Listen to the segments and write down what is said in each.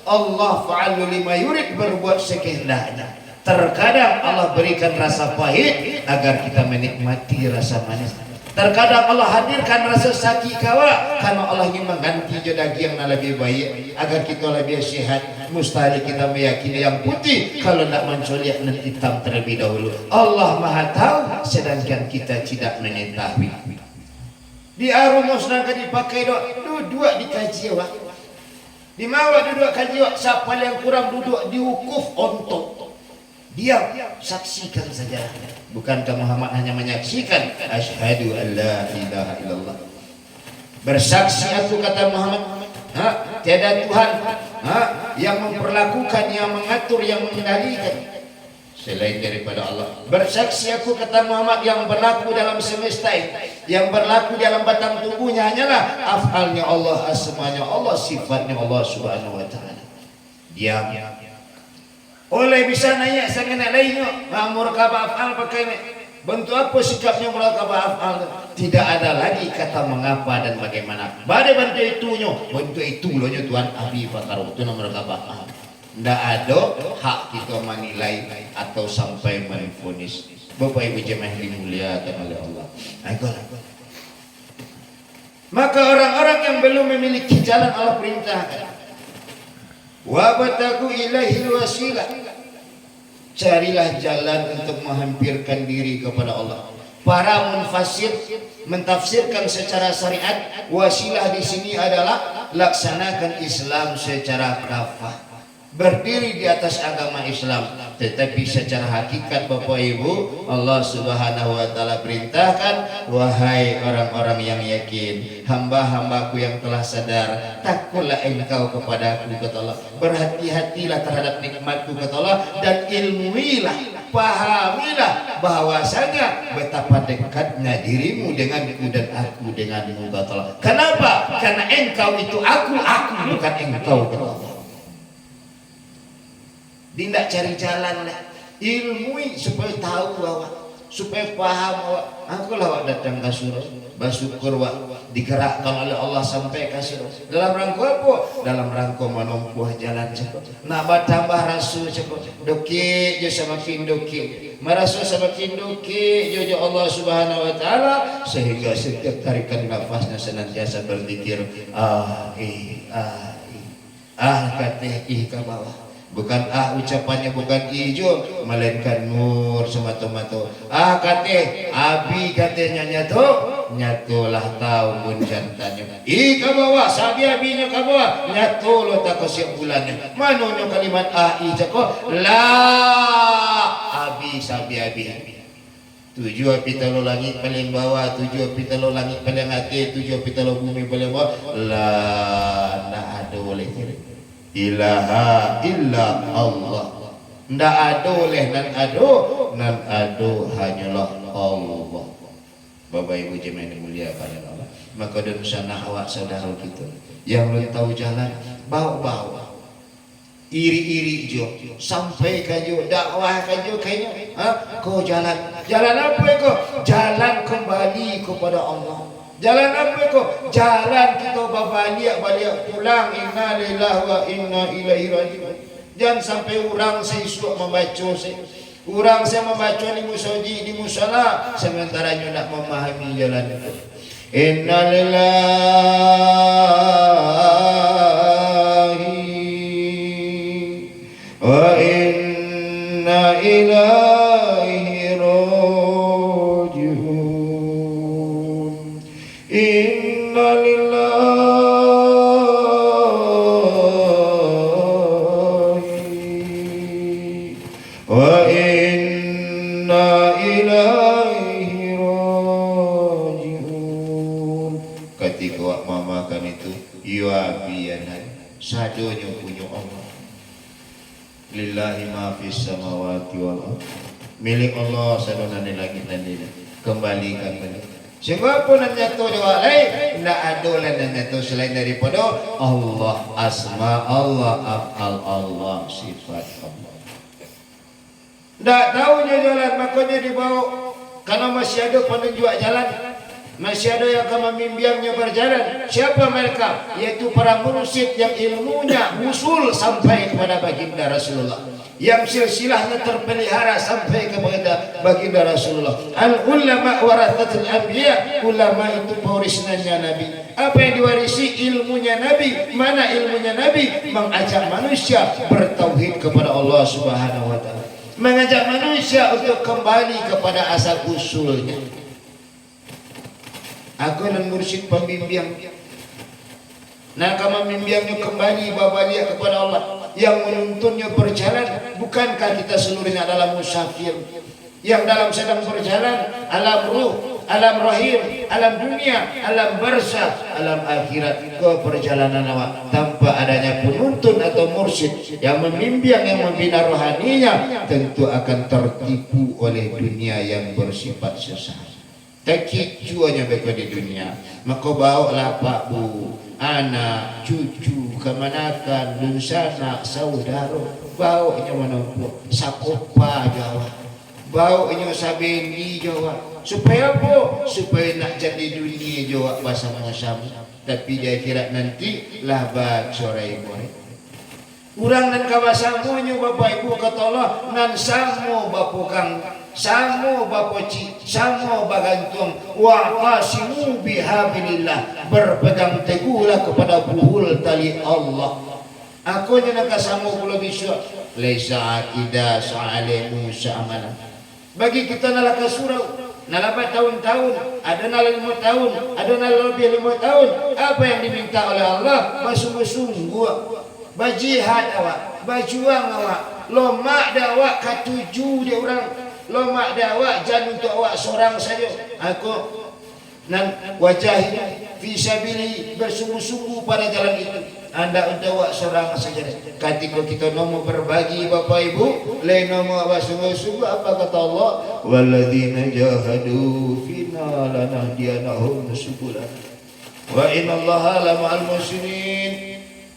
Allah fa'alu lima yurid, berbuat sekehendaknya. Terkadang Allah berikan rasa pahit agar kita menikmati rasa manis. Terkadang Allah hadirkan rasa sakit kawa karena Allah ingin mengganti daging yang lebih baik agar kita lebih sehat. Mustahil kita meyakini yang putih kalau tidak menculik dan hitam terlebih dahulu. Allah Maha tahu sedangkan kita tidak mengetahui. Di arumus nangka dipakai duduk dikaji wak. Di mawa duduk kaji wak, siapa yang kurang duduk diukuf ontok. Diam, saksikan saja. Bukankah Muhammad hanya menyaksikan? Asyhadu an la ilaha illallah. Bersaksi aku, kata Muhammad, tiada Tuhan yang memperlakukan, yang mengatur, yang mengendalikan selain daripada Allah. Bersaksi aku, kata Muhammad, yang berlaku dalam semesta ini, yang berlaku dalam batang tubuhnya hanyalah afalnya Allah, asmanya Allah, sifatnya Allah subhanahu wa ta'ala. Diam. Oleh bisa nanya sangat lainnya muraqabah afal pakai bentuk apa sikapnya muraqabah afal? Tidak ada lagi kata mengapa dan bagaimana. Pada bentuk itu loh Tuhan Abi Fakar itu nomor muraqabah afal. Tidak ada hak kita menilai atau sampai menfonis. Bapak Ibu jemaah dimuliakan oleh Allah. Maka orang-orang yang belum memiliki jalan Allah perintahkan, wabtagu ilaihil wasilah, carilah jalan untuk menghampirkan diri kepada Allah. Para munfasir mentafsirkan secara syariat, wasilah di sini adalah laksanakan Islam secara kafah, berdiri di atas agama Islam. Tetapi secara hakikat Bapak Ibu, Allah subhanahu wa ta'ala perintahkan, wahai orang-orang yang yakin, hamba-hambaku yang telah sadar, takutlah engkau kepadaku, kata Allah. Berhati-hatilah terhadap nikmatku, kata Allah, dan ilmuilah, pahamilah bahwasanya betapa dekatnya dirimu denganku dan aku denganmu, kata Allah. Kenapa? Karena engkau itu aku bukan engkau, kata Allah. Tidak cari jalan lah, ilmui supaya tahu bahwa, supaya paham bahwa aku lah datang ke surau, bersyukur digerakkan oleh Allah sampai ke surau. Dalam rangka apa? Dalam rangka menempuh jalan cepat. Nak bertambah rasul cepat. Doki jo semakin doki, merasul semakin doki jo Allah subhanahu wa ta'ala, sehingga setiap tarikan nafasnya senantiasa berzikir katih ke bawah. Bukan ucapannya bukan ijo, melainkan nur semata-mata. Kateh abi katanya nyatulah tahu mun jantannya. Ke bawah sabi abinya ke bawah nyatu lo tak kesiap bulannya. Manonya kalimat ijako la abi sabi abi. 7 api telo langit paling bawah, 7 api telo langit paling atas, 7 api telo bumi paling bawah. La ada oleh ilaha illa Allah. Ndak ada oleh nan ado hanyalah Allah. Bapak Ibu jemaah yang dimuliakan Allah. Maka dan sana awak saudara kita yang belum tahu jalan, bawa iri-iri jo sampai kajo dakwah kajo kayaknya kau jalan apa kau? Jalan kembali kepada Allah. Jalan apa kok? Jalan kita balik pulang. Inna lillahi wa inna ilaihi raji'un. Jangan sampai orang seisuk membaca, orang saya membaca di musoji di musala sementara tidak memahami jalan itu. Inna lillahi wa inna ilaihi raji'un. Inna lillahi wa inna ilaihi raji'un. Ketika wak mamakan itu yuabiyanan sadonya punya Allah. Lillahi ma fis samawati wal ardh. Milik Allah sadonane langit dan bumi. Kembalikan balik. Siapapun yang nyatu doa lain, tidak ada yang nyatu selain daripada Allah, asma Allah, af'al Allah, sifat Allah. Tidak tahunya jalan, makanya dibawa karena masih ada penunjuk jalan. Masih ada yang akan membimbingnya berjalan. Siapa mereka? Yaitu para mursyid yang ilmunya usul sampai kepada baginda Rasulullah, yang silsilahnya terpelihara sampai kepada baginda Rasulullah. Al ulama warathatul anbiya, ulama itu pewarisnya Nabi. Apa yang diwarisi? Ilmunya Nabi. Mana ilmunya Nabi? Mengajak manusia bertauhid kepada Allah Subhanahu wa taala, mengajak manusia untuk kembali kepada asal usulnya. Aku dan mursyid pembimbing. Nah, kamu membimbingnya kembali balik kepada Allah, yang menuntunnya berjalan. Bukankah kita seluruhnya adalah musafir yang dalam sedang berjalan alam ruh, alam rahim, alam dunia, alam barzakh, alam akhirat, ke perjalanan awak tanpa adanya penuntun atau mursyid yang membimbing, yang membina rohaninya, tentu akan tertipu oleh dunia yang bersifat sesat. Terkicuanya mereka di dunia. Maka bawa pak bu, anak, cucu, kemanakan, dusana, saudara, bawanya mana pun, sakopa Jawa, bawanya sabendi Jawa. Supaya apa? Supaya nak jadi dunia Jawa bersama-sama. Tapi di akhirat nanti lah bacorai boleh. Urang dan kawasannya Bapak Ibu kata Allah, nan samo bapukang, samo bapoci, samo bagantung, wa qasimu bihablillah, berpegang teguhlah kepada buhul tali Allah. Aku nya nakasamo kula biswa, laisa ida sa'ale Musa amana. Bagi kita nalaka surau, nalabat tahun-tahun, ada nala 5 tahun, ada nala lebih 5 tahun. Apa yang diminta oleh Allah? Bersungguh-sungguh. Bajihad awak, bajuang awak, lomak awak katuju dia orang, lomak awak jangan untuk awak seorang saja. Aku nan wajahnya fisabilillah, bersungguh-sungguh pada jalan itu. Anda untuk awak seorang saja. Ketika kita mau berbagi Bapak Ibu, lain nama awak sungguh-sungguh, apa kata Allah? Walladzina jahadu fina lanahdiyanahum subulana wa innallaha lama'al muhsinin.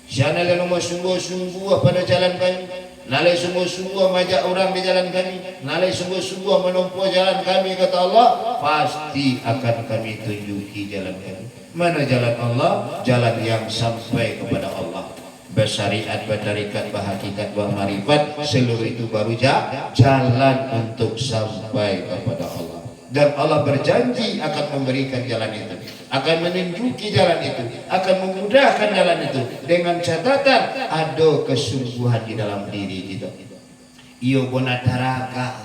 Siapa yang sungguh-sungguh pada jalan kami, nalai sungguh-sungguh mengajak orang di jalan kami, nalai sungguh-sungguh menempuh jalan kami, kata Allah, pasti akan kami tunjuki jalan kami. Mana jalan Allah? Jalan yang sampai kepada Allah, bersyariat, bertarikat, berhakikat, bermarifat, seluruh itu baru jalan untuk sampai kepada Allah. Dan Allah berjanji akan memberikan jalan itu, akan menunjuki jalan itu, akan memudahkan jalan itu, dengan catatan ada kesungguhan di dalam diri kita. Iyo bonataraga,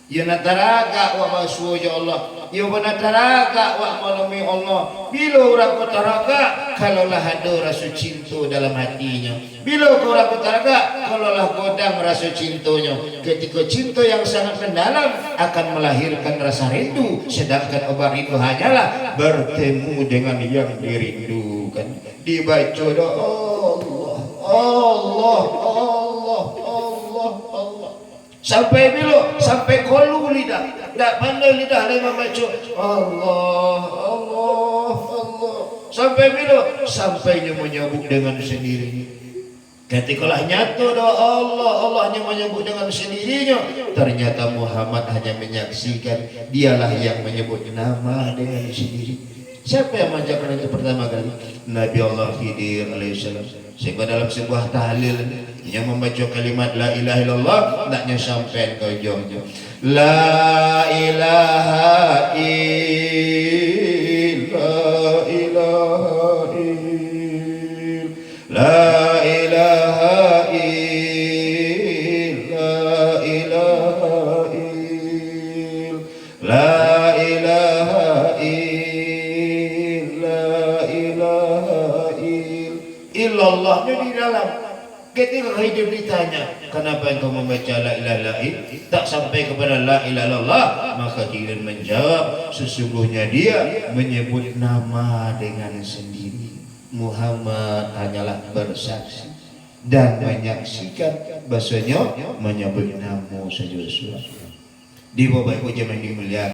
iyo nataraga wa basuja Allah, iyo bonataraga wa malami Allah. Bila orang kotaraga, kalaulah ada rasa cinta dalam hatinya. Bila orang kotaraga, kalaulah godang rasa cintanya. Ketika cinta yang sangat mendalam akan melahirkan rasa rindu, sedangkan obat rindu hanyalah bertemu dengan yang dirindukan. Dibaca doa Allah, Allah, Allah, Allah, Allah. Sampai bila? Sampai kolu lidah. Tak pandai lidah lain membaca Allah, Allah, Allah. Sampai bila? Sampainya menyebut dengan sendiri. Ketikalah nyata doa Allah, Allah hanya menyebut dengan sendirinya. Ternyata Muhammad hanya menyaksikan, dialah yang menyebut nama dengan sendiri. Siapa yang mengajarkan itu pertama kali? Nabi Allah Khidir alaihissalam. Sehingga dalam sebuah tahlil yang membaca kalimat la ilaha illallah, hendaknya sampai ke ujungnya. La ilaha illallah, la ilaha illallah, la ilaha illallahnya di dalam. Ketika hidup ditanya, kenapa engkau membaca la ilaha illallah tak sampai kepada la ilaha illallah, maka Jibril menjawab, sesungguhnya dia menyebut nama dengan sendiri. Muhammad hanyalah bersaksi dan menyaksikan, bahasanya menyebut nama saja. Di Bapak Ibu jangan dimuliakan.